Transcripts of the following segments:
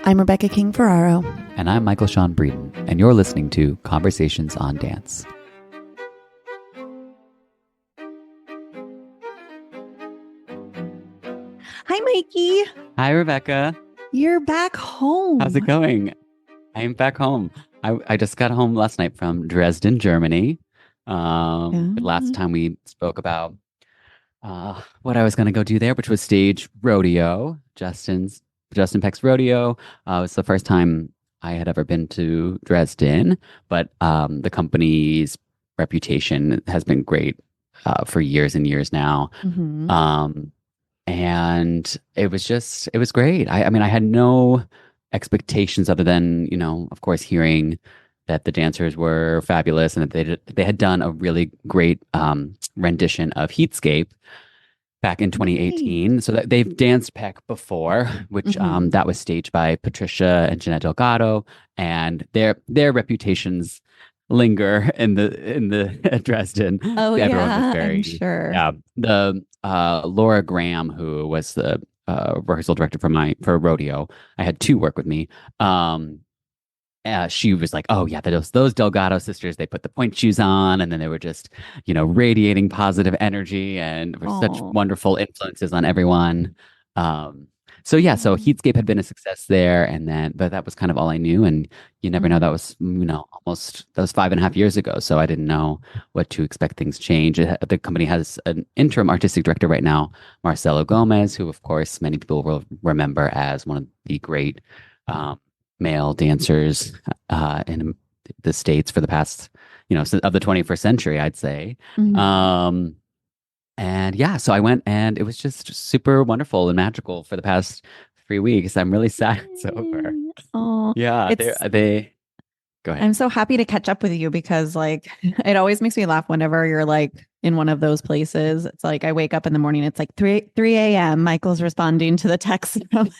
I'm Rebecca King Ferraro. And I'm Michael Sean Breeden, and you're listening to Conversations on Dance. Hi, Mikey. Hi, Rebecca. You're back home. How's it going? I'm back home. I just got home last night from Dresden, Germany. The last time we spoke about what I was going to go do there, which was stage Rodeo, Justin Peck's Rodeo. It was the first time I had ever been to Dresden, but the company's reputation has been great for years and years now. Mm-hmm. And it was great. I mean, I had no expectations other than, of course, hearing that the dancers were fabulous and that they had done a really great rendition of Heatscape back in 2018. So that they've danced Peck before, which that was staged by Patricia and Jeanette Delgado, and their reputations linger in the Dresden. Oh, Everyone yeah, was very, I'm sure. yeah. The Laura Graham, who was the rehearsal director for Rodeo, I had two work with me. She was like, "Oh yeah, those Delgado sisters. They put the point shoes on, and then they were just, radiating positive energy, and were such wonderful influences on everyone." So Heatscape had been a success there, but that was kind of all I knew, and you never know. That was, that was 5.5 years ago, so I didn't know what to expect. Things change. The company has an interim artistic director right now, Marcelo Gomez, who, of course, many people will remember as one of the great male dancers in the States for the past, of the 21st century, I'd say. And yeah, so I went, and it was just super wonderful and magical for the past 3 weeks. I'm really sad it's over. Oh, Yeah, they go ahead. I'm so happy to catch up with you because, like, it always makes me laugh whenever you're like in one of those places. It's like I wake up in the morning, it's like 3 a.m. Michael's responding to the text from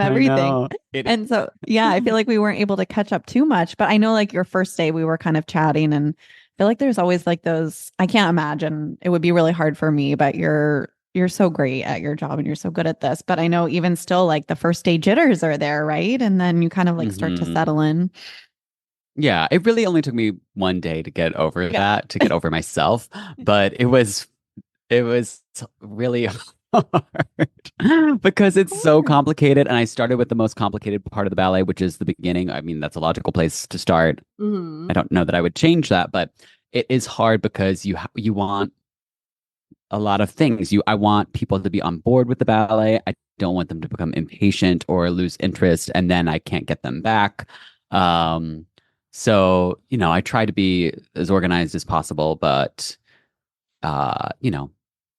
everything. And so, yeah, I feel like we weren't able to catch up too much. But I know, like, your first day, we were kind of chatting, and I feel like there's always like those. I can't imagine. It would be really hard for me, but you're so great at your job and you're so good at this. But I know even still, like, the first day jitters are there, right? And then you kind of like start to settle in. Yeah, it really only took me one day to get over that, to get over myself. But it was really hard because it's so complicated. And I started with the most complicated part of the ballet, which is the beginning. I mean, that's a logical place to start. I don't know that I would change that, but it is hard because you want a lot of things. I want people to be on board with the ballet. I don't want them to become impatient or lose interest, and then I can't get them back. So, I try to be as organized as possible, but,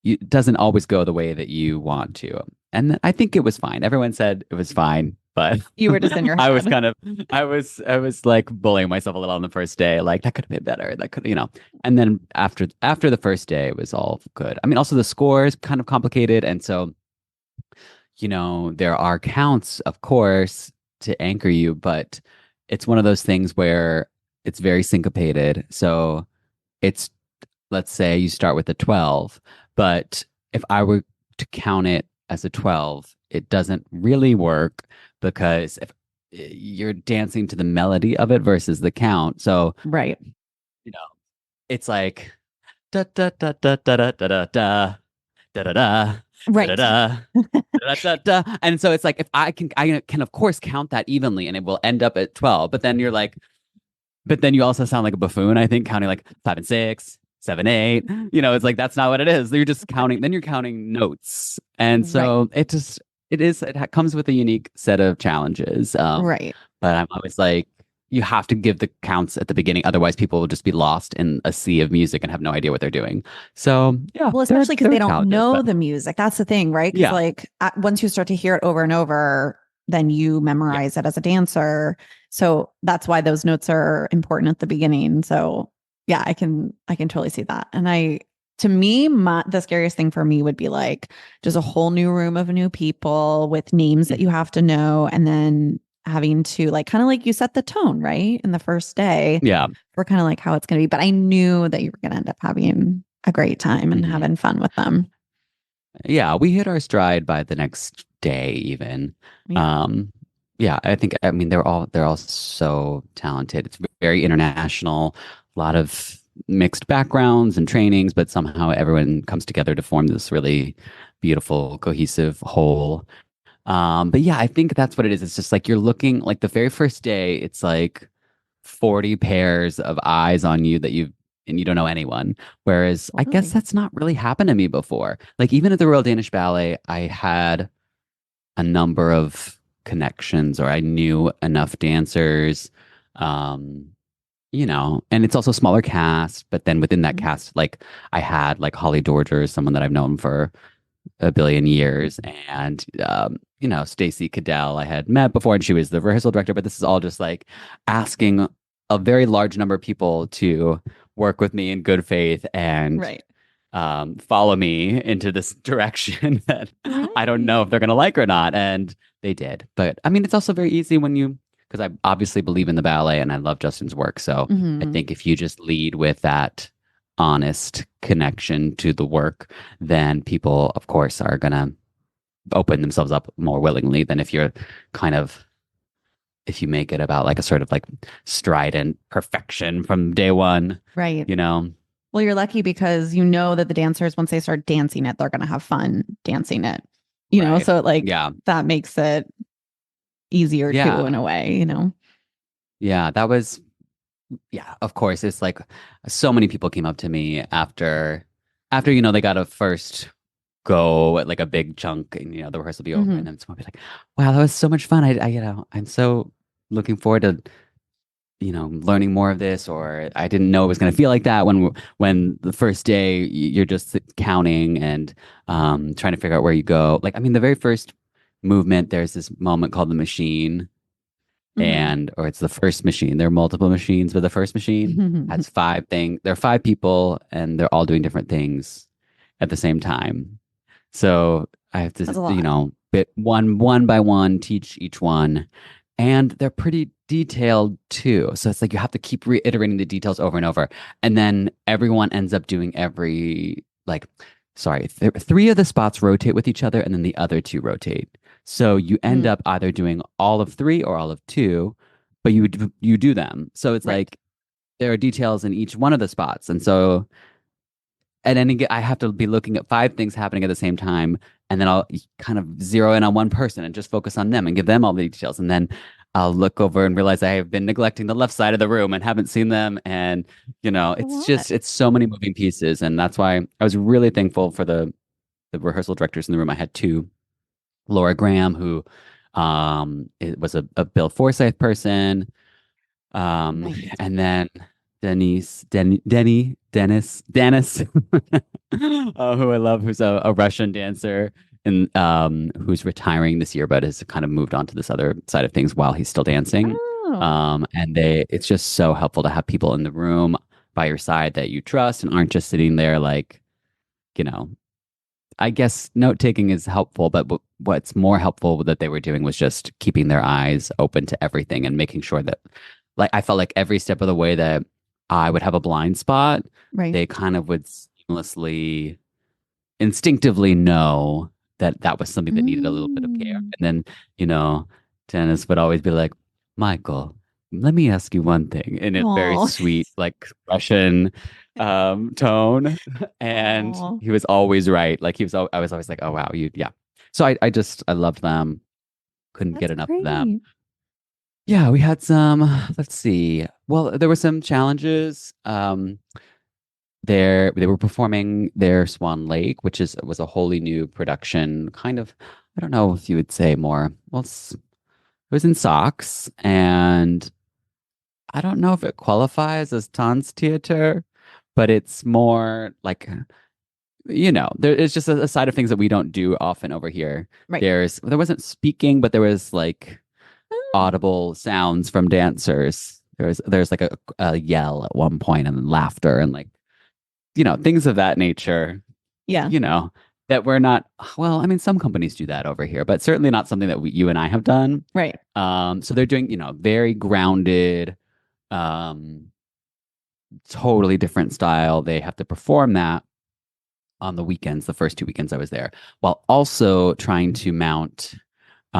it doesn't always go the way that you want to. And I think it was fine. Everyone said it was fine, but you were just in your head. I was like bullying myself a little on the first day. Like, that could have been better. That could, and then after the first day, it was all good. I mean, also the score is kind of complicated. And so, there are counts, of course, to anchor you, but it's one of those things where it's very syncopated. So let's say you start with a 12, but if I were to count it as a 12, it doesn't really work because if you're dancing to the melody of it versus the count. So, right. It's like da da da da da da da da da da da. Right. Da, da, da, da. And so it's like, if I can of course count that evenly and it will end up at 12, but then you also sound like a buffoon, I think, counting like 5 and 6, 7, 8, it's like, that's not what it is. You're just counting, then you're counting notes. And so it comes with a unique set of challenges. Right. But I'm always like, you have to give the counts at the beginning. Otherwise, people will just be lost in a sea of music and have no idea what they're doing. So, yeah. Well, especially because they don't know the music. That's the thing, right? Because like once you start to hear it over and over, then you memorize it as a dancer. So that's why those notes are important at the beginning. So yeah, I can totally see that. And to me, the scariest thing for me would be like just a whole new room of new people with names that you have to know, and then having to like kind of like you set the tone right in the first day for kind of like how it's going to be. But I knew that you were going to end up having a great time and having fun with them. Yeah, we hit our stride by the next day even. yeah, I mean they're all so talented. It's very international, a lot of mixed backgrounds and trainings, but somehow everyone comes together to form this really beautiful, cohesive whole. But yeah, I think that's what it is. It's just like you're looking like the very first day, it's like 40 pairs of eyes on you that you've and you don't know anyone. Whereas I guess Totally. that's not really happened to me before. Like even at the Royal Danish Ballet, I had a number of connections or I knew enough dancers. Um, and it's also a smaller cast, but then within that Mhm. cast, like I had like Holly Dorger, someone that I've known for a billion years, and Stacey Cadell I had met before, and she was the rehearsal director. But this is all just like asking a very large number of people to work with me in good faith and Right. follow me into this direction that I don't Right. know if they're going to like or not. And they did. But I mean, it's also very easy when because I obviously believe in the ballet and I love Justin's work. So I Hmm. think if you just lead with that honest connection to the work, then people, of course, are going to open themselves up more willingly than if you're kind of if you make it about like a sort of like strident perfection from day one, Right. you know? Well, you're lucky because you know that the dancers, once they start dancing it, they're going to have fun dancing it, Right. so like Yeah. that makes it easier too, in Yeah. a way. Yeah. Yeah, of course. It's like so many people came up to me after, they got a first go at like a big chunk and, the rehearsal will be over. And Hmm. then someone will be like, wow, that was so much fun. I'm so looking forward to learning more of this, or I didn't know it was going to feel like that when the first day you're just counting and trying to figure out where you go. Like, I mean, the very first movement, there's this moment called the machine, Hmm. or it's the first machine. There are multiple machines, but the first machine has five things. There are five people, and they're all doing different things at the same time. So I have That's to, a lot. bit one by one teach each one, and they're pretty detailed too. So it's like you have to keep reiterating the details over and over, and then everyone ends up doing sorry, three of the spots rotate with each other, and then the other two rotate. So you end Mm, up either doing all of three or all of two, but you do them. So it's right. like there are details in each one of the spots, and so I have to be looking at five things happening at the same time, and then I'll kind of zero in on one person and just focus on them and give them all the details, and then I'll look over and realize I have been neglecting the left side of the room and haven't seen them, and A lot. it's so many moving pieces, and that's why I was really thankful for the rehearsal directors in the room. I had two, Laura Graham, who it was a Bill Forsyth person, Right. and then Dennis, who I love, who's a Russian dancer and who's retiring this year, but has kind of moved on to this other side of things while he's still dancing. Oh, And it's just so helpful to have people in the room by your side that you trust and aren't just sitting there like, you know, I guess note taking is helpful, but what's more helpful that they were doing was just keeping their eyes open to everything and making sure that, like, I felt like every step of the way that I would have a blind spot, right. they kind of would seamlessly, instinctively know that that was something that needed a little bit of care. Mm. And then, you know, Dennis would always be like, Michael, let me ask you one thing in a very Oh, sweet, like Russian tone. And oh, he was always right. Like I was always like, oh wow, yeah. So I loved them. Couldn't get that's enough of them. great. Yeah, we had some, let's see. Well, there were some challenges. They were performing their Swan Lake, which was a wholly new production, kind of, I don't know if you would say more. Well, it was in socks, and I don't know if it qualifies as Tanztheater, but it's more like, there is just a side of things that we don't do often over here. Right. There wasn't speaking, but there was like Oh, audible sounds from dancers. There's like a yell at one point and laughter and like, things of that nature, yeah. you know, that we're not, well, I mean, some companies do that over here, but certainly not something that you and I have done. Right. So they're doing, very grounded, um, totally different style. They have to perform that on the weekends, the first 2 weekends I was there, while also trying to mount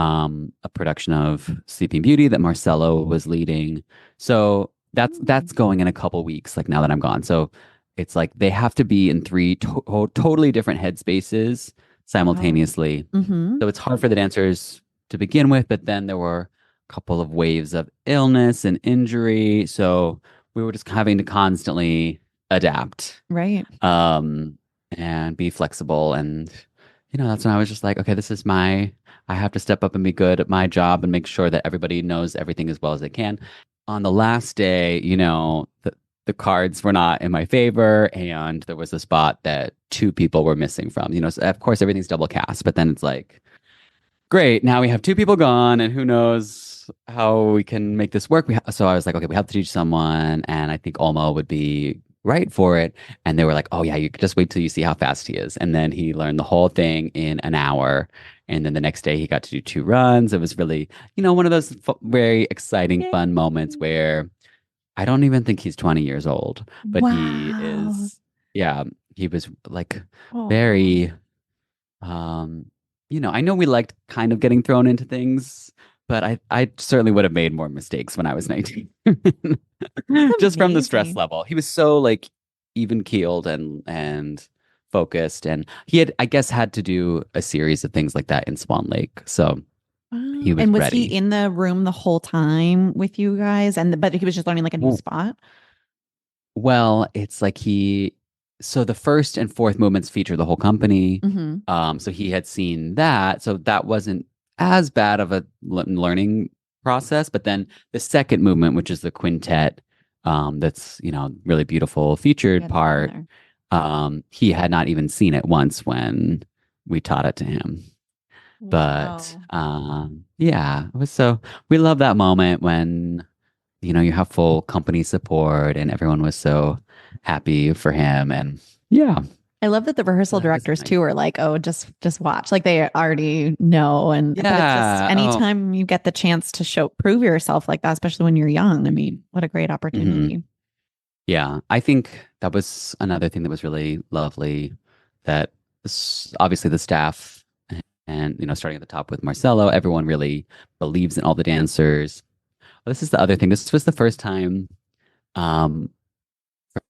a production of Sleeping Beauty that Marcelo was leading. So that's going in a couple weeks, like now that I'm gone. So it's like they have to be in three totally different headspaces Wow. simultaneously. Mm-hmm. So it's hard for the dancers to begin with, but then there were a couple of waves of illness and injury. So we were just having to constantly adapt, Right. um, and be flexible. And, that's when I was just like, okay, I have to step up and be good at my job and make sure that everybody knows everything as well as they can. On the last day, the cards were not in my favor, and there was a spot that two people were missing from. So of course everything's double cast, but then it's like, great, now we have two people gone, and who knows how we can make this work. So I was like, okay, we have to teach someone, and I think Olmo would be right for it. And they were like, oh yeah, you could just wait till you see how fast he is. And then he learned the whole thing in an hour. And then the next day he got to do two runs. It was really, one of those very exciting, Yay. fun moments where I don't even think he's 20 years old, but he Wow. is, yeah, he was like Oh, very, I know we liked kind of getting thrown into things, but I certainly would have made more mistakes when I was 19. that's Just from the stress amazing. level. He was so like even keeled and focused, and he had, I guess, had to do a series of things like that in Swan Lake. So he Wow. was And was he ready. in the room the whole time with you guys? But he was just learning like a new Well, spot? well, it's like so the first and fourth movements feature the whole company. Mm-hmm. So he had seen that. So that wasn't as bad of a learning process. But then the second movement, which is the quintet, that's, really beautiful Yeah, featured the one part, there. he had not even seen it once when we taught it to him. But Wow. yeah, it was so we love that moment when you have full company support and everyone was so happy for him. And yeah, I love that the so rehearsal that was directors nice. too are like, oh, just watch. Like they already know. But it's just Yeah. Oh, anytime you get the chance to prove yourself like that, especially when you're young. I mean, what a great mhm. opportunity. Yeah. I think that was another thing that was really lovely that obviously the staff and, starting at the top with Marcelo, everyone really believes in all the dancers. This is the other thing. This was the um,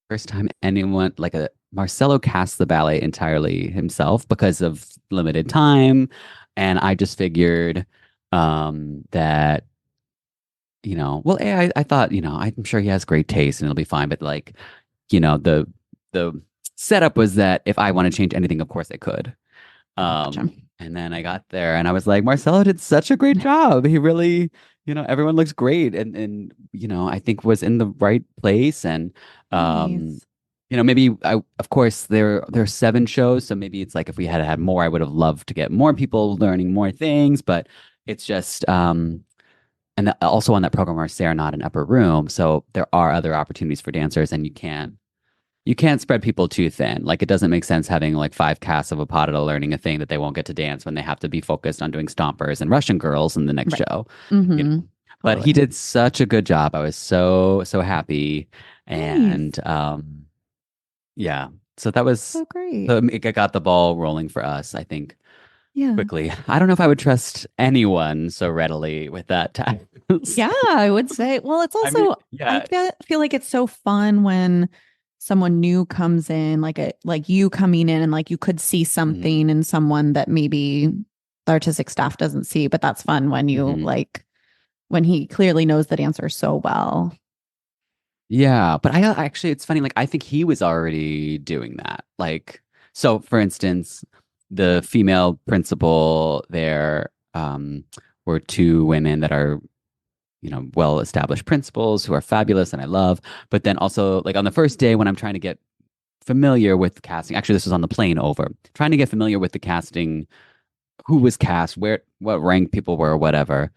first time anyone like a Marcelo cast the ballet entirely himself because of limited time. And I just figured that, well, I thought, I'm sure he has great taste and it'll be fine, but like, the setup was that if I want to change anything, of course I could. Gotcha. And then I got there and I was like, Marcelo did such a great job. He really, everyone looks great and I think was in the right place. And um, Nice. maybe of course there are seven shows, so maybe it's like if we had had more, I would have loved to get more people learning more things, but it's just and also on that program are Serenade and Upper Room, so there are other opportunities for dancers, and you can't spread people too thin. Like it doesn't make sense having like five casts of Apodita learning a thing that they won't get to dance when they have to be focused on doing stompers and Russian girls in the next Right. show. You know. Mm-hmm. But he Totally. did such a good job. I was so, so happy. Nice. And yeah. So that was So great. it got the ball rolling for us, I think, Yeah. quickly. I don't know if I would trust anyone so readily with that task. Yeah, I would say. Well, it's I mean, also I yeah. feel like it's so fun when someone new comes in, like you coming in and like you could see Mhm. something in someone that maybe the artistic staff doesn't see, but that's fun when you Mhm. like when he clearly knows the dancer so well. Yeah, but I actually, it's funny. Like, I think he was already doing that. Like, so for instance, the female principal there were two women that are, well-established principals who are fabulous and I love. But then also, like, on the first day when I'm trying to get familiar with casting, actually, this was on the plane over, trying to get familiar with the casting, who was cast, what rank people were, or whatever.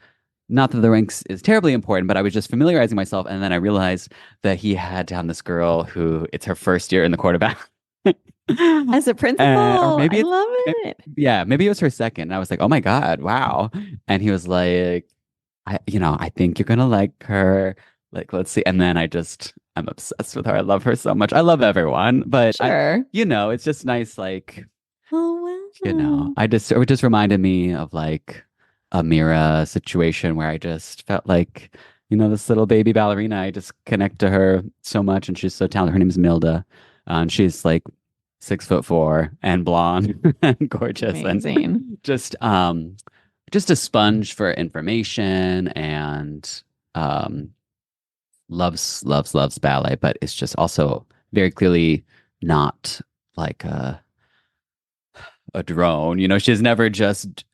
Not that the ranks is terribly important, but I was just familiarizing myself, and then I realized that he had down this girl who it's her first year in the quarterback, As a or principal, I maybe love it. yeah, maybe it was her second. And I was like, oh my God, wow. And he was like, I think you're gonna like her. Like, let's see. And then I'm obsessed with her. I love her so much. I love everyone, but Sure. it's just nice, like, Oh wow. it just reminded me of like a Mira situation where I just felt like, this little baby ballerina, I just connect to her so much, and she's so talented. Her name is Milda, and she's like 6'4" and blonde and gorgeous, and Amazing. just a sponge for information, and um loves ballet, but it's just also very clearly not like a drone. She's never just,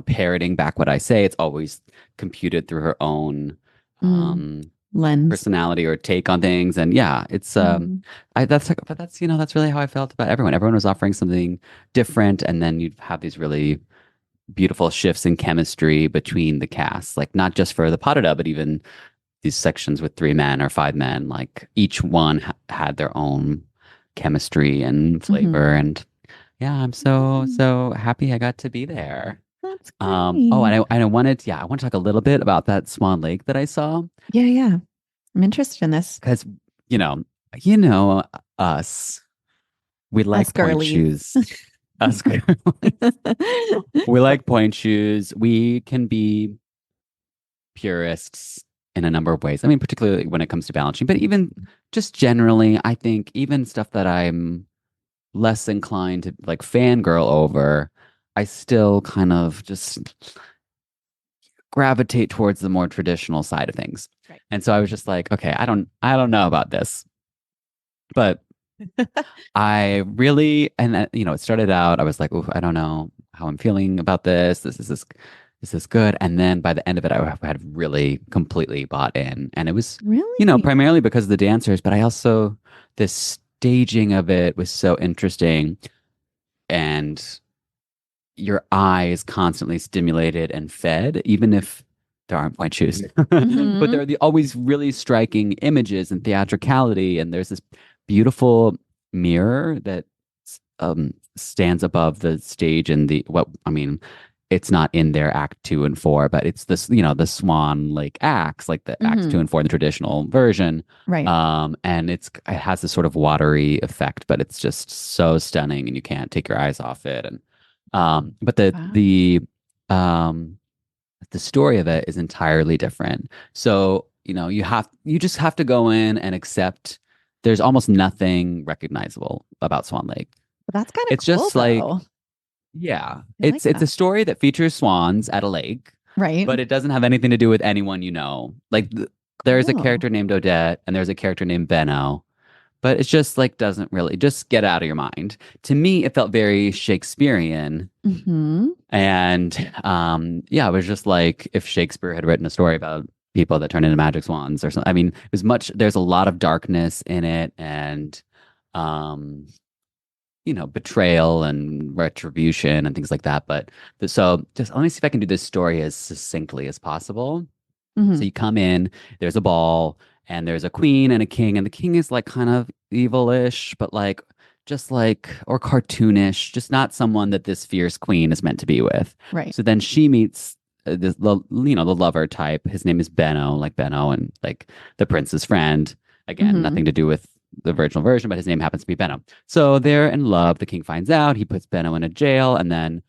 parroting back what I say. It's always computed through her own Mm. um Lens. personality or take on things. And yeah, it's Mm. I that's like, but that's really how I felt about everyone. Everyone was offering something different, and then you'd have these really beautiful shifts in chemistry between the casts, like not just for the pas de deux, but even these sections with 3 men or 5 men, like each one had their own chemistry and Hmm. flavor. And yeah, I'm so happy I got to be there. That's Oh, great. and I wanted, I want to talk a little bit about that Swan Lake that I saw, Yeah, yeah. I'm interested in this. because you know, you know us, we Us like point girlies. shoes. Us, we like point shoes. We can be purists in a number of ways. I mean, particularly when it comes to balancing, but even just generally, I think even stuff that I'm less inclined to like fangirl over, I still kind of just gravitate towards the more traditional side of things. Right. And so I was just like, okay, I don't know about this, but I really, and it started out, I was like, ooh, I don't know how I'm feeling about this. This is good. And then by the end of it, I had really completely bought in. And it was, Really? primarily because of the dancers, but I also, the staging of it was so interesting. And your eye is constantly stimulated and fed, even if there aren't white shoes. But there Hmm. are always really striking images and theatricality. And there's this beautiful mirror that stands above the stage, and it's not in their act 2 and 4, but it's this, the Swan Lake acts, like the acts two Hmm. and four in the traditional version. Right. And it has this sort of watery effect, but it's just so stunning, and you can't take your eyes off it. And but Wow. um the story of it is entirely different. So, you just have to go in and accept there's almost nothing recognizable about Swan Lake. But that's kind of It's cool just like, though. yeah, I like it's that. a story that features swans at a lake, Right. but it doesn't have anything to do with anyone you know. Like there's a Cool. character named Odette and there's a character named Benno, but it's just like doesn't really just get out of your mind. To me, it felt very Shakespearean. Hmm. And yeah, it was just like if Shakespeare had written a story about people that turn into magic swans or something. I mean, there's a lot of darkness in it, and um, betrayal and retribution and things like that. So just let me see if I can do this story as succinctly as possible. So Hmm. you come in, there's a ball, and there's a queen and a king, and the king is like kind of evilish, but like just like or cartoonish, just not someone that this fierce queen is meant to be with. Right. So then she meets the lover type. His name is Benno, like Benno, and like the prince's friend. Again, Hmm. nothing to do with the original version, but his name happens to be Benno. So they're in love. The king finds out. He puts Benno in a jail, and then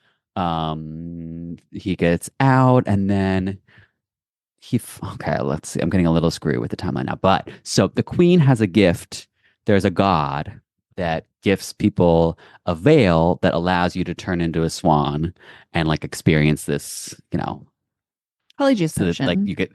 he gets out, and then okay, let's see. I'm getting a little screwy with the timeline now. But so the queen has a gift. There's a god that gifts people a veil that allows you to turn into a swan and like experience this, Polyjuice so that like potion. you get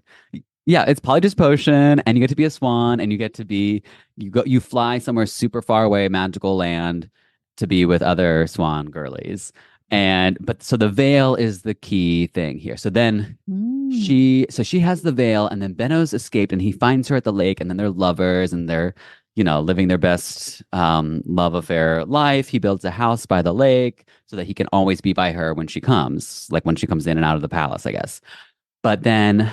yeah, it's Polyjuice Potion, and you get to be a swan, and you fly somewhere super far away, magical land, to be with other swan girlies. But so the veil is the key thing here. So then Mm. she has the veil, and then Benno's escaped, and he finds her at the lake, and then they're lovers, and they're, living their best love affair life. He builds a house by the lake so that he can always be by her when she comes, like when she comes in and out of the palace, I guess. But then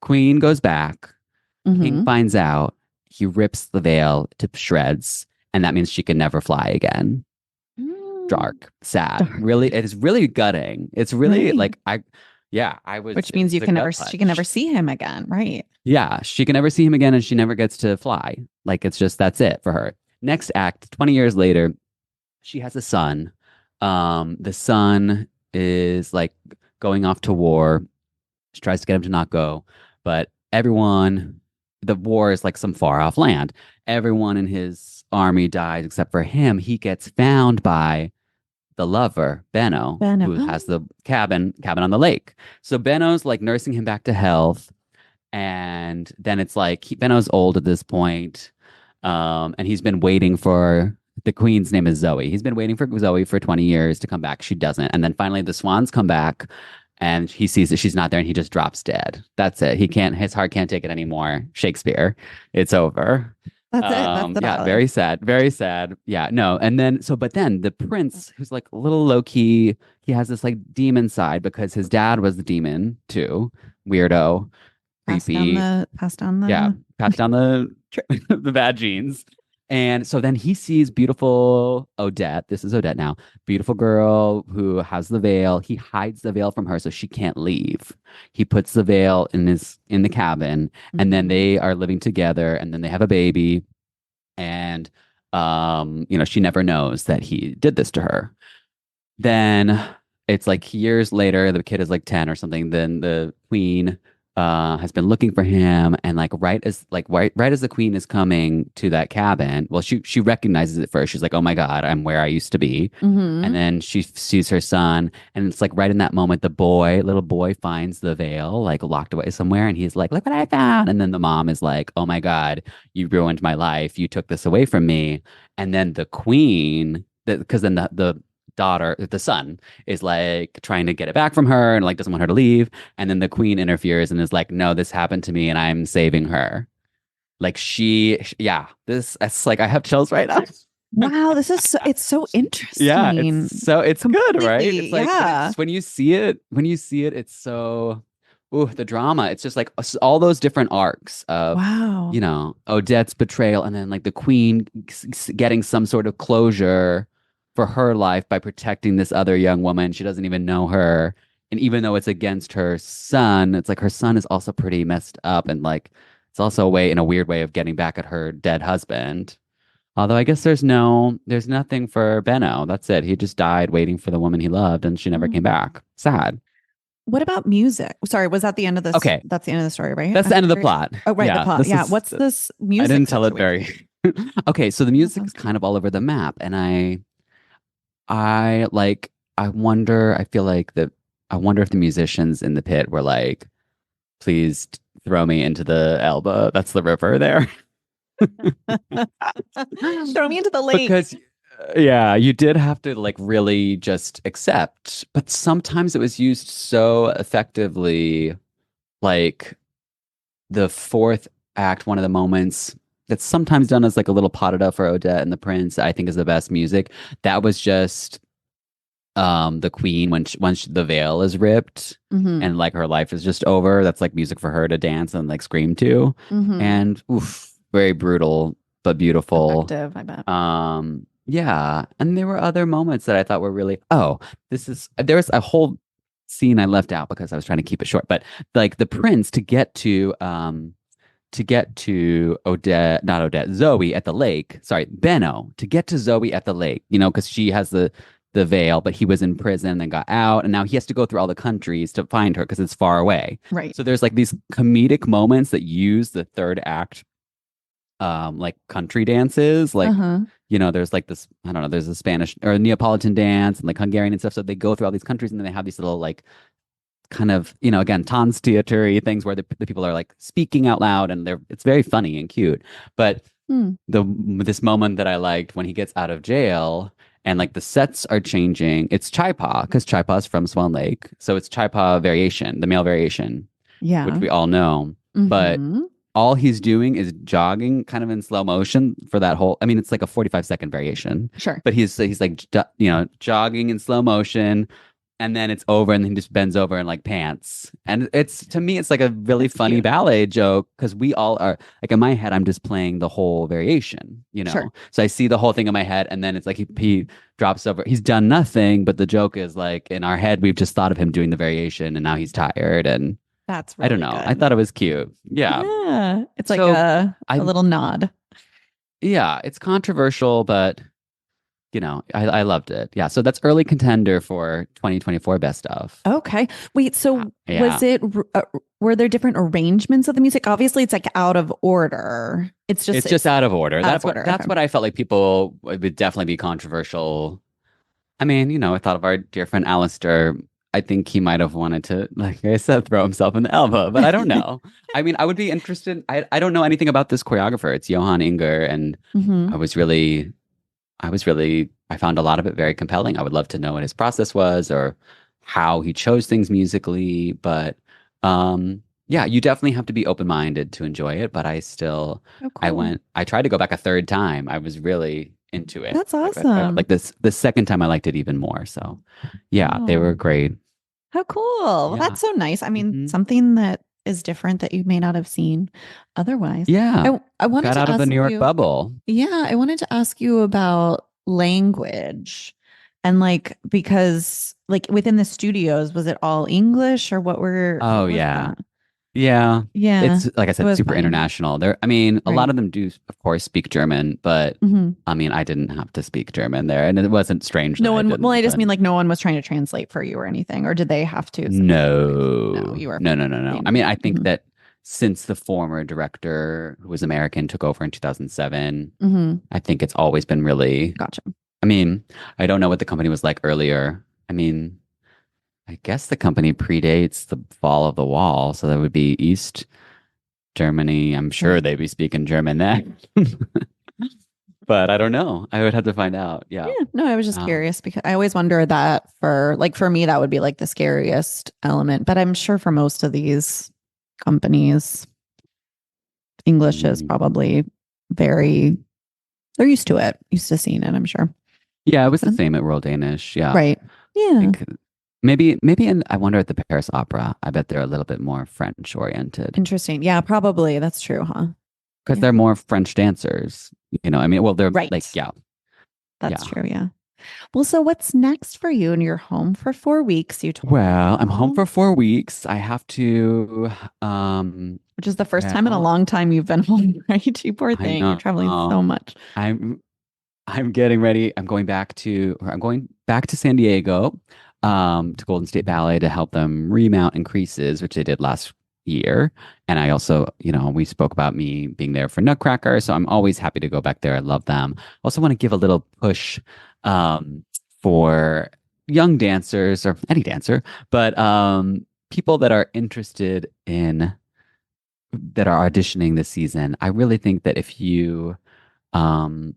Queen goes back. King Hmm. finds out. He rips the veil to shreds, and that means she can never fly again. Mm. Dark, sad. Dark. Really, it is really gutting. It's really Right. like yeah, I was. Which means It's a gut she can never punch. see him again. Right. Yeah, she can never see him again, and she never gets to fly. Like it's just that's it for her. Next act, 20 years later, she has a son. The son is like going off to war. She tries to get him to not go, but the war is like some far off land. Everyone in his army dies except for him. He gets found by the lover, Benno, Benno. who has the cabin on the lake. So Benno's like nursing him back to health. And then it's like Benno's old at this point, and he's been waiting for the queen's name is Zoe. He's been waiting for Zoe for 20 years to come back. She doesn't. And then finally the swans come back and he sees that she's not there and he just drops dead. That's it. His heart can't take it anymore. Shakespeare. It's over. That's it. That's the Yeah, ballet. very sad. Very sad. Yeah, no. And then but then the prince, who's like a little low key, he has this like demon side because his dad was the demon too. Weirdo, creepy. Passed down Yeah, the passed down the the bad genes. And so then he sees beautiful Odette. This is Odette now. Beautiful girl who has the veil. He hides the veil from her so she can't leave. He puts the veil in the cabin, and then they are living together, and then they have a baby. And she never knows that he did this to her. Then it's like years later, the kid is like 10 or something. Then the queen has been looking for him, and right as the queen is coming to that cabin, well, she recognizes it first. She's like, oh my god, I'm where I used to be. And then she sees her son, and it's like right in that moment the little boy finds the veil like locked away somewhere, and he's like, look what I found. And then the mom is like, oh my god, you ruined my life, you took this away from me. And then the queen, because then the son is like trying to get it back from her and like doesn't want her to leave. And then the queen interferes and is like, no, this happened to me and I'm saving her. Like it's like I have chills right now. Wow, it's so interesting. Yeah, it's good, right? It's like yeah. when you see it, it's so the drama. It's just like all those different arcs of Odette's betrayal and then like the queen getting some sort of closure for her life by protecting this other young woman. She doesn't even know her. And even though it's against her son, it's like her son is also pretty messed up. And like, it's also in a weird way of getting back at her dead husband. Although I guess there's nothing for Benno. That's it. He just died waiting for the woman he loved and she never came back. Sad. What about music? Sorry, was that the end of this? Okay. That's the end of the story, right? That's the end of the plot. Oh, right. The plot. Yeah. What's this music? I didn't tell it very. Okay. So the music is kind of all over the map. And I wonder if the musicians in the pit were like, please throw me into the Elbe. That's the river there. Throw me into the lake. Because you did have to like really just accept, but sometimes it was used so effectively. Like the fourth act, one of the moments that's sometimes done as like a little potata for Odette and the Prince, I think is the best music. That was just the queen once the veil is ripped and like her life is just over. That's like music for her to dance and like scream to. And very brutal but beautiful. Effective, I bet. Yeah. And there were other moments that I thought were really there was a whole scene I left out because I was trying to keep it short. But like the Prince to get to Zoe at the lake. Sorry, Benno, to get to Zoe at the lake, because she has the veil, but he was in prison and got out. And now he has to go through all the countries to find her because it's far away. Right. So there's like these comedic moments that use the third act, like country dances. Like, there's like this, I don't know, there's a Spanish or a Neapolitan dance and like Hungarian and stuff. So they go through all these countries and then they have these little like kind of, again, Tanztheater-y things where the people are like speaking out loud and it's very funny and cute. But this moment that I liked when he gets out of jail and like the sets are changing, it's Chaipa because Chaipa is from Swan Lake. So it's Chaipa variation, the male variation, which we all know. But all he's doing is jogging kind of in slow motion for that whole, I mean, it's like a 45-second variation. Sure. But he's like, jogging in slow motion. And then it's over and then he just bends over and like pants. And to me, it's like a really funny ballet joke because we all are like in my head, I'm just playing the whole variation, Sure. So I see the whole thing in my head and then it's like he drops over. He's done nothing, but the joke is like in our head, we've just thought of him doing the variation and now he's tired. And that's really I don't know. good. I thought it was cute. Yeah. Yeah. It's like a little nod. Yeah. It's controversial, but I loved it. Yeah. So that's early contender for 2024 best of. Okay. Wait, so Yeah. were there different arrangements of the music? Obviously, it's like out of order. It's just It's out of order. out of order. That's Okay. what I felt like people would definitely be controversial. I mean, I thought of our dear friend Alistair. I think he might have wanted to, like I said, throw himself in the elbow, but I don't know. I mean, I would be interested. I don't know anything about this choreographer. It's Johan Inger, and Hmm. I was really, I found a lot of it very compelling. I would love to know what his process was or how he chose things musically. But yeah, you definitely have to be open-minded to enjoy it. But Oh, cool. I tried to go back a third time. I was really into it. That's awesome. Like the second time I liked it even more. So yeah, they Oh, were great. how cool. Well, Yeah. that's so nice. I mean, Hmm. something that is different that you may not have seen otherwise. Yeah. I wanted Got to out of the ask New York you, bubble. yeah, I wanted to ask you about language and like because like within the studios, was it all English or Oh what was yeah. that? Yeah. Yeah, It's like I it said, was super fine. international. I mean, a lot Right. of them do, of course, speak German, but Hmm. I mean, I didn't have to speak German there, and it wasn't strange that No I one, well, I didn't. just mean And like no one was trying to translate for you or anything, or did they have to specifically? No, no, you were no, no, fine. no, They no. I knew. mean, I think Hmm. that since the former director, who was American, took over in 2007, Hmm. I think it's always been really. Gotcha. I mean, I don't know what the company was like earlier. I mean, I guess the company predates the fall of the wall, so that would be East Germany. I'm sure Right. they'd be speaking German then. But I don't know. I would have to find out. Yeah. Yeah, no, I was just Um, curious because I always wonder that for me that would be like the scariest element, but I'm sure for most of these companies, English is mm, probably very they're used to it, used to seeing it, I'm sure. yeah, it was the So, same at Royal Danish. Yeah. right. I Yeah. think I wonder at the Paris Opera. I bet they're a little bit more French oriented Interesting. Yeah, probably. That's true, huh? because Yeah. they're more French dancers. I mean, well, they're like, Right. yeah, That's yeah. true. Yeah. Well, so what's next for you? And you're home for 4 weeks, you told me Well, I'm home now, for 4 weeks. I have to, um, which is the first time in a well, long time you've been home, right? You poor I thing. You're know traveling so much. I'm I'm getting ready. I'm going back to San Diego, to Golden State Ballet to help them remount increases, which they did last year. And I also, we spoke about me being there for Nutcracker, so I'm always happy to go back there. I love them. Also want to give a little push, for young dancers or any dancer, but people that are interested in that are auditioning this season. I really think that if you um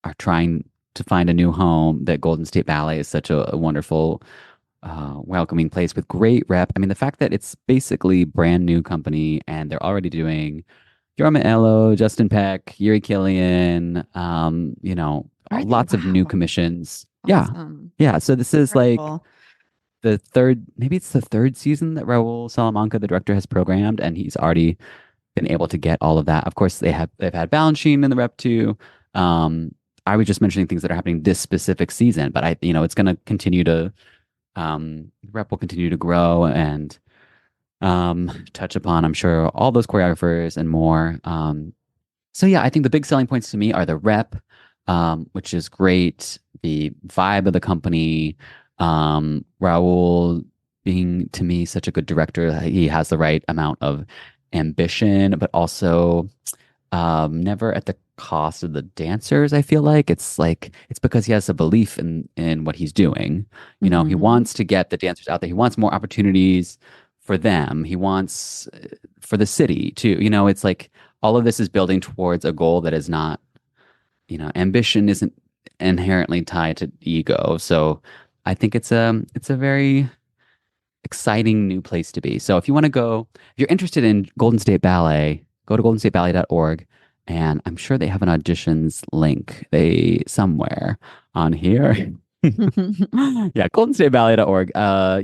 are trying to find a new home, that Golden State Ballet is such a wonderful, welcoming place with great rep. I mean, the fact that it's basically brand new company and they're already doing Jorma Ello, Justin Peck, Yuri Killian, Are they? lots of new Wow. commissions. Yeah. Awesome. Yeah. So this is like Incredible. maybe it's the third season that Raul Salamanca, the director, has programmed, and he's already been able to get all of that. Of course, they've had Balanchine in the rep too. Um, I was just mentioning things that are happening this specific season, but it's going to continue to rep will continue to grow and touch upon, I'm sure, all those choreographers and more. So yeah, I think the big selling points to me are the rep, which is great, the vibe of the company, Raul being to me such a good director. He has the right amount of ambition, but also never at the cost of the dancers. I feel like it's because he has a belief in what he's doing. He Hmm. wants to get the dancers out there. He wants more opportunities for them. He wants for the city too. It's like all of this is building towards a goal that is not, ambition isn't inherently tied to ego. So I think it's a very exciting new place to be. So if you're interested in Golden State Ballet, go to goldenstateballet.org, and I'm sure they have an auditions link somewhere on here. Yeah, goldenstateballet.org.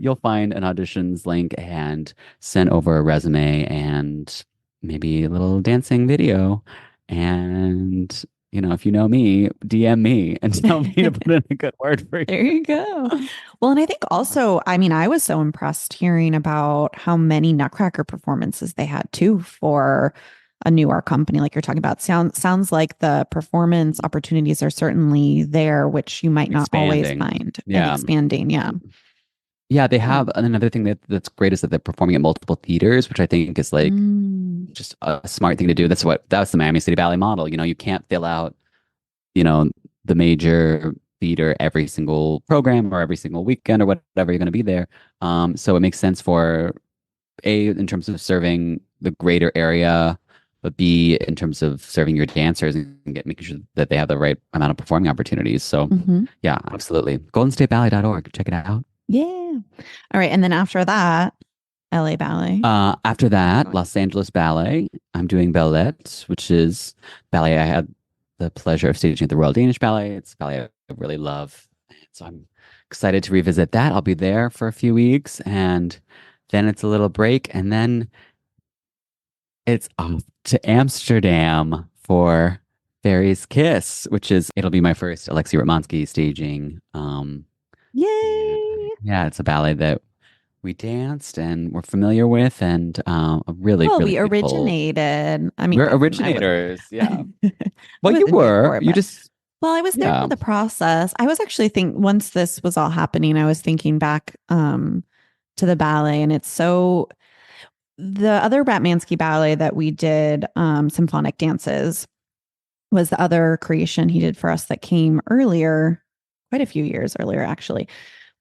You'll find an auditions link and send over a resume and maybe a little dancing video. And, if you know me, DM me and tell me to put in a good word for There you go. you. Well, and I think also, I mean, I was so impressed hearing about how many Nutcracker performances they had too for a newer company like you're talking about. Sounds like the performance opportunities are certainly there, which you might not always Expanding. find, and Yeah. expanding. Yeah. Yeah, they Yeah. have and another thing that's great is that they're performing at multiple theaters, which I think is like Mm. just a smart thing to do. That's the Miami City Ballet model. You know, you can't fill out, you know, the major theater every single program or every single weekend or whatever you're going to be there. So it makes sense for A, in terms of serving the greater area, but B, in terms of serving your dancers and making sure that they have the right amount of performing opportunities. So Hmm. yeah, absolutely. GoldenStateBallet.org. Check it out. Yeah. All right. And then after that, LA Ballet. After that, Going. Los Angeles Ballet. I'm doing ballet, which is ballet I had the pleasure of staging at the Royal Danish Ballet. It's a ballet I really love. So I'm excited to revisit that. I'll be there for a few weeks and then it's a little break. And then it's off to Amsterdam for Fairy's Kiss, which is, it'll be my first Alexei Ratmansky staging. And Yay. yeah, it's a ballet that we danced and we're familiar with, and a really, Well, really we beautiful. originated. I mean, We're I would. originators. Yeah. I Well, you wasn't there for were. it, You but just, well, I was there for yeah. the process. I was actually once this was all happening, I was thinking back to the ballet, and it's so the other Batmansky ballet that we did, symphonic dances, was the other creation he did for us that came earlier, quite a few years earlier, actually.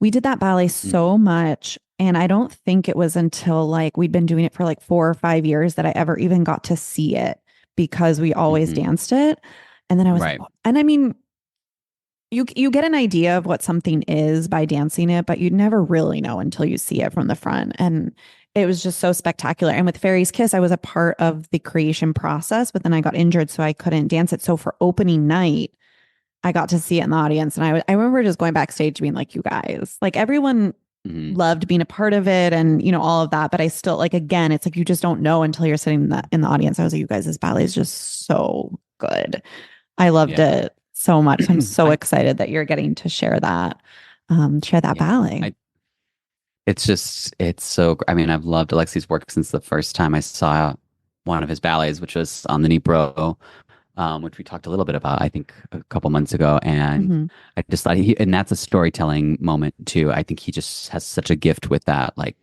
We did that ballet so Mhm. much. And I don't think it was until like we'd been doing it for like 4 or 5 years that I ever even got to see it because we always Mhm. danced it. And then I was like, Right. "Oh," and I mean, you get an idea of what something is by dancing it, but you'd never really know until you see it from the front. And it was just so spectacular. And with Fairy's Kiss, I was a part of the creation process, but then I got injured, so I couldn't dance it. So for opening night, I got to see it in the audience, and I remember just going backstage being like, "You guys, like everyone Mhm. loved being a part of it, and all of that." But I still like again, it's like you just don't know until you're sitting in the audience. I was like, "You guys, this ballet is just so good." I loved Yeah. it so much. I'm so I, excited that you're getting to share that yeah. ballet. It's just, it's so, I mean, I've loved Alexei's work since the first time I saw one of his ballets, which was on the Dnipro, which we talked a little bit about, I think, a couple months ago. And Hmm. I just thought and that's a storytelling moment too. I think he just has such a gift with that, like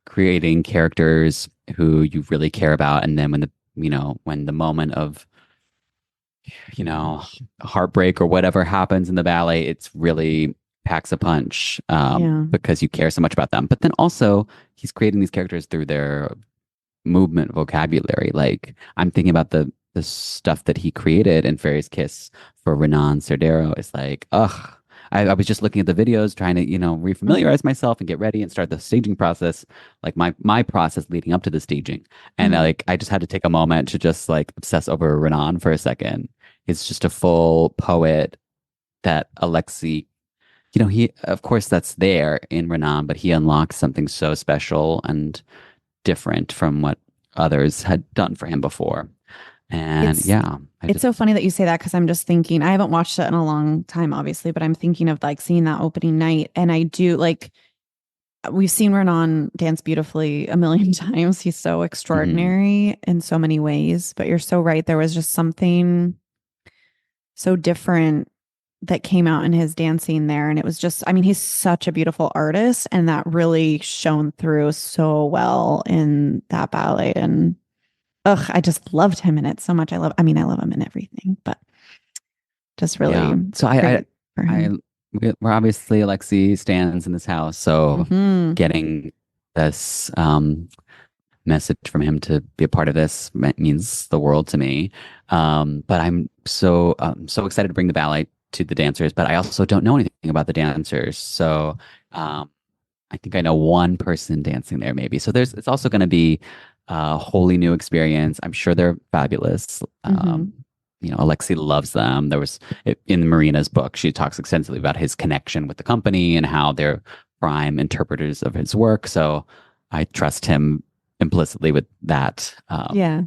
creating characters who you really care about. And then when the moment of, you know, heartbreak or whatever happens in the ballet, it's really packs a punch Yeah. because you care so much about them. But then also, he's creating these characters through their movement vocabulary. Like I'm thinking about the stuff that he created in Fairy's Kiss for Renan Serdero. It's like, ugh. I was just looking at the videos, trying to, refamiliarize myself and get ready and start the staging process, like my process leading up to the staging. And Mhm. I just had to take a moment to just like obsess over Renan for a second. It's just a full poet that Alexei, he, of course, that's there in Renan, but he unlocks something so special and different from what others had done for him before. And It's yeah, I it's so just, funny that you say that because I'm just thinking I haven't watched it in a long time, obviously, but I'm thinking of like seeing that opening night, and I do like we've seen Renan dance beautifully a million times. He's so mhm. extraordinary in so many ways, but you're so right. There was just something so different that came out in his dancing there. And it was just, I mean, he's such a beautiful artist, and that really shone through so well in that ballet. And ugh, I just loved him in it so much. I mean, I love him in everything, but just really Yeah. So great for I, him. we're obviously Alexi stands in this house. So Hmm. getting this, message from him to be a part of this means the world to me. But I'm so excited to bring the ballet to the dancers, but I also don't know anything about the dancers. So, um, I think I know one person dancing there, maybe. So it's also going to be a wholly new experience. I'm sure they're fabulous. Hmm. Alexi loves them. In Marina's book, she talks extensively about his connection with the company and how they're prime interpreters of his work. So I trust him implicitly with that Yeah.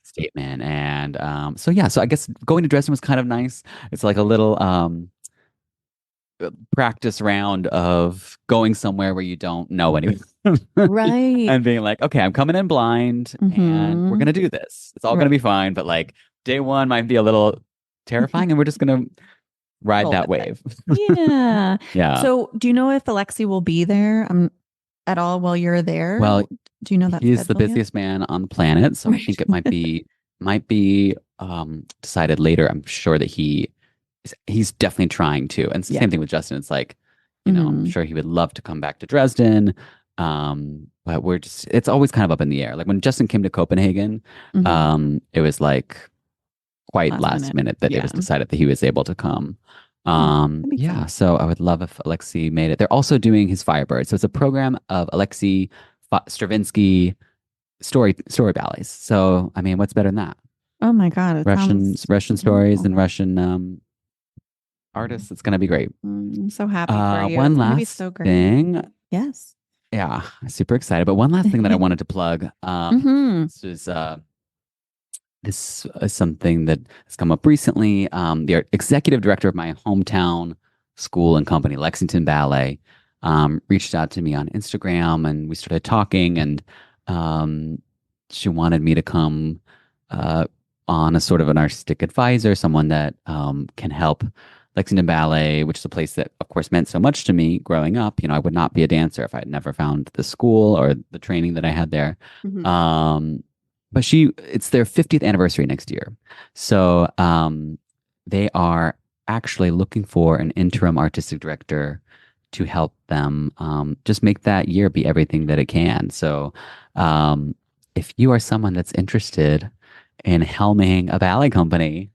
statement. And so yeah, so I guess going to Dresden was kind of nice. It's like a little practice round of going somewhere where you don't know anyone. Right. And being like, okay, I'm coming in blind and we're gonna do this. It's all gonna be fine, but like day one might be a little terrifying and we're just gonna ride that wave. Yeah. Yeah. So do you know if Alexi will be there at all while you're there? Well, do you know that he's the schedule yet? busiest man on the planet, so I think it might be decided later. I'm sure that he's definitely trying to. And it's the same thing with Justin. It's like, you know, I'm sure he would love to come back to Dresden. But it's always kind of up in the air. Like when Justin came to Copenhagen, it was like quite last minute that it was decided that he was able to come. Yeah, so I would love if Alexi made it. They're also doing his Firebird. So it's a program of Alexi Stravinsky story ballets. So I mean, what's better than that? Oh my God. Russian stories and Russian artists. It's gonna be great. I'm so happy for you. One last thing. Yes. Yeah, super excited. But one last thing that I wanted to plug. This is something that has come up recently. The executive director of my hometown school and company, Lexington Ballet, reached out to me on Instagram, and we started talking. And she wanted me to come on as sort of an artistic advisor, someone that can help Lexington Ballet, which is a place that, of course, meant so much to me growing up. You know, I would not be a dancer if I had never found the school or the training that I had there. But it's their 50th anniversary next year. So they are actually looking for an interim artistic director to help them just make that year be everything that it can. So if you are someone that's interested in helming a ballet company,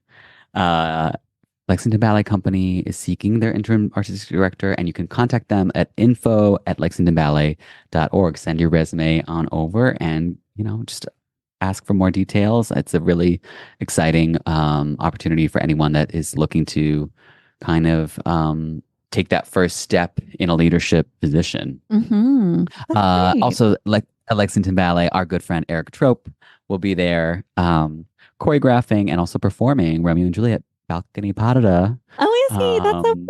Lexington Ballet Company is seeking their interim artistic director, and you can contact them at info@lexingtonballet.org. Send your resume on over and, you know, just ask for more details. It's a really exciting opportunity for anyone that is looking to kind of take that first step in a leadership position. Also, like at Lexington Ballet, our good friend Eric Trope will be there choreographing and also performing Romeo and Juliet Balcony Parada. Oh, is he? That's so fun.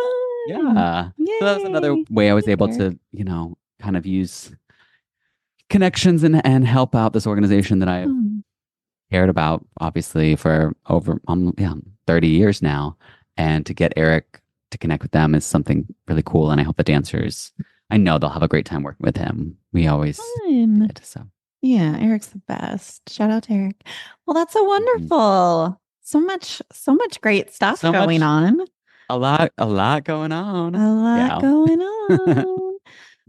Yeah. Yay. So that was another way I was able to, you know, kind of use connections and help out this organization that I've cared about, obviously, for over 30 years now. And to get Eric to connect with them is something really cool. And I hope the dancers, I know they'll have a great time working with him. We always did, so. Yeah, Eric's the best. Shout out to Eric. Well, that's so wonderful. So much great stuff going on. A lot going on. A lot going on.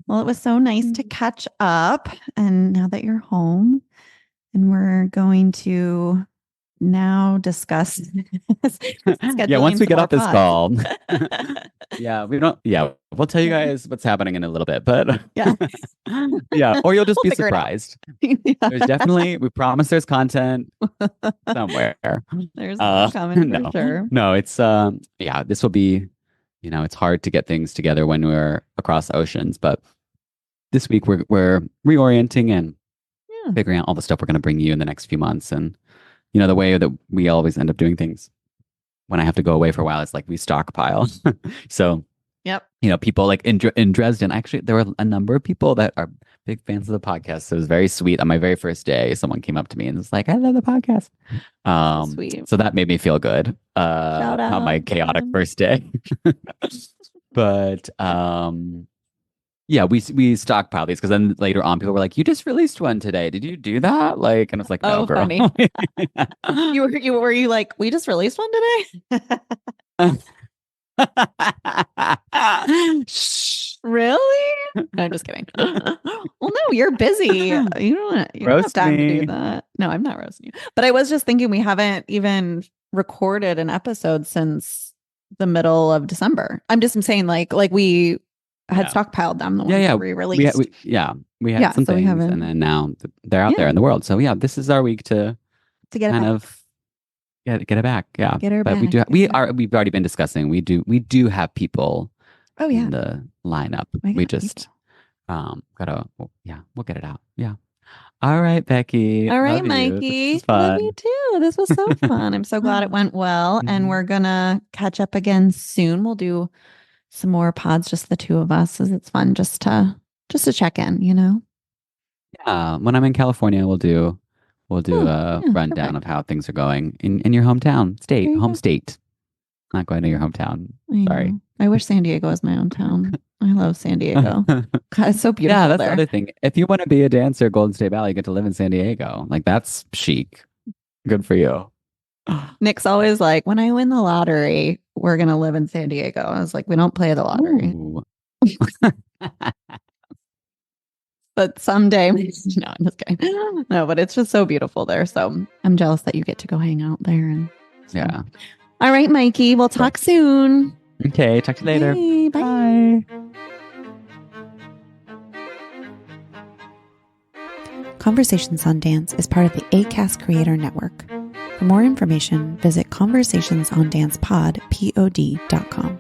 Well, it was so nice to catch up. And now that you're home, and we're going to now discuss once we get off this call. We'll tell you guys what's happening in a little bit, but or you'll just be surprised. There's definitely, we promise there's content somewhere. There's coming for sure. No, it's this will be, you know, it's hard to get things together when we're across oceans, but this week we're reorienting and figuring out all the stuff we're going to bring you in the next few months. And you know, the way that we always end up doing things when I have to go away for a while is like we stockpile. So, you know, people like in Dresden, actually, there were a number of people that are big fans of the podcast. So it was very sweet. On my very first day, someone came up to me and was like, I love the podcast. Sweet. So that made me feel good on my chaotic first day. But we stockpile these because then later on people were like, "You just released one today. Did you do that?" Like, and it's like, "No, girl." Funny. Were you like, "We just released one today"? Really? No, I'm just kidding. Well, no, you're busy. You don't have time to do that. No, I'm not roasting you. But I was just thinking we haven't even recorded an episode since the middle of December. I'm saying like we had stockpiled them. The ones we released. We had some things, and then now they're out there in the world. So this is our week to get kind of get it back. Yeah, get her but back. we've already been discussing. We do have people. In the lineup. We just gotta we'll get it out. Yeah. All right, Becky. All right, Mikey. Love you too. This was so fun. I'm so glad it went well. And we're gonna catch up again soon. We'll do some more pods, just the two of us, as it's fun just to check in, Yeah, when I'm in California, we'll do a rundown of how things are going in your hometown home state. Not going to your hometown. Sorry. I wish San Diego was my hometown. I love San Diego. God, it's so beautiful. Yeah, that's there. the other thing. If you want to be a dancer at Golden State Ballet, you get to live in San Diego. Like, that's chic. Good for you. Nick's always like, when I win the lottery, we're going to live in San Diego. I was like, we don't play the lottery. But someday, no, I'm just kidding. No, but it's just so beautiful there. So I'm jealous that you get to go hang out there. And so. Yeah. All right, Mikey, we'll talk soon. Okay, talk to you later. Hey, bye. Conversations on Dance is part of the ACAST Creator Network. For more information, visit conversationsondancepod.com.